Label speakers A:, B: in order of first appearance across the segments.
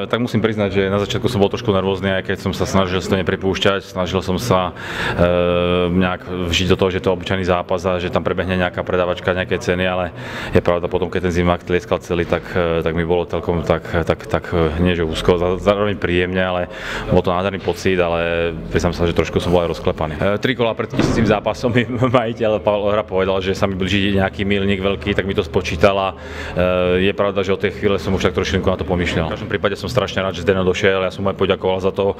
A: Tak musím priznať, že na začiatku som bol trošku nervózny, aj keď som sa snažil si to nepripúšťať, snažil som sa nejak vžiť do toho, že to je obyčajný zápas a že tam prebehne nejaká predávačka, nejaké ceny, ale je pravda, potom keď ten zimák tlieskal celý, tak mi bolo celkom tak nie že úzko, zároveň príjemne, ale bol to nádherný pocit, ale priznám sa, že trošku som bol aj rozklepaný. 3 kola pred 1000 zápasom mi majiteľ Pavel Ohra povedal, že sa mi blíži nejaký milník veľký, tak mi to spočítal a je pravda, že od tej chvíle som už tak trošku na to pomýšľal. V každom prípade som strašne rád, že Zdeno došiel, ja som mu aj poďakoval za to.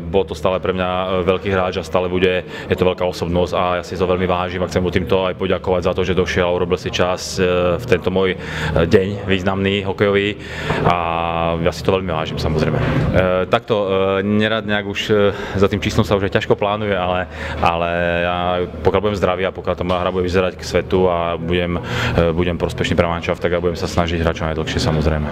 A: Bol to stále pre mňa veľký hráč a stále bude, je to veľká osobnosť a ja si to veľmi vážim a chcem mu týmto aj poďakovať za to, že došiel a urobil si čas v tento môj deň významný hokejový a ja si to veľmi vážim, samozrejme. Takto nerad nejak už za tým číslom sa už aj ťažko plánuje, ale ja pokiaľ budem zdravý a pokiaľ tá moja hra bude vyzerať k svetu a budem prospešný pre manšaft, tak ja budem sa snažiť hrať čo najdlhšie, samozrejme.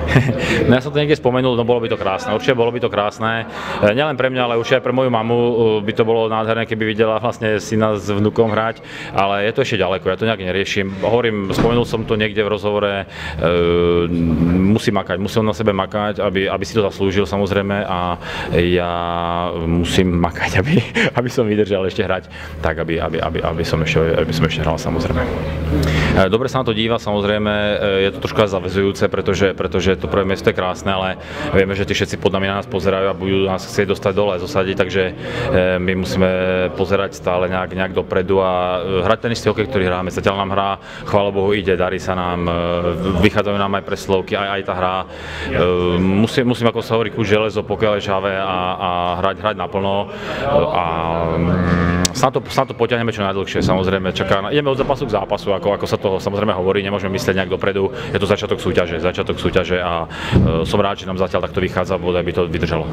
A: No ja som to niekde spomenul, no bolo by to krásne, určite bolo by to krásne, nielen pre mňa, ale určite aj pre moju mamu by to bolo nádherné, keby videla vlastne syna s vnukom hrať, ale je to ešte ďaleko, ja to nejak neriešim. Hovorím, spomenul som to niekde v rozhovore, musím na sebe makať, aby si to zaslúžil, samozrejme, a ja musím makať, aby som vydržal ešte hrať, tak aby som ešte hral, samozrejme. Dobre sa na to díva, samozrejme, je to trošku zaväzujúce, pretože to prvé miesto je krásne, ale vieme, že tí všetci pod nami na nás pozerajú a budú nás chcieť dostať dole, zosadiť, takže my musíme pozerať stále nejak dopredu a hrať ten istý hokej, ktorý hráme. Zatiaľ nám hra, chvála Bohu, ide, darí sa nám, vychádzajú nám aj preslovky, aj tá hra. Musím, ako sa hovorí, kúť železo, pokiaľ je žhavé a hrať naplno a sa to potiahneme čo najdlhšie, samozrejme, ideme od zápasu k zápasu, ako sa to samozrejme hovorí, nemôžeme myslieť nejak dopredu, je to začiatok súťaže a som rád, že nám zatiaľ takto vychádza, bodaj by to vydržalo.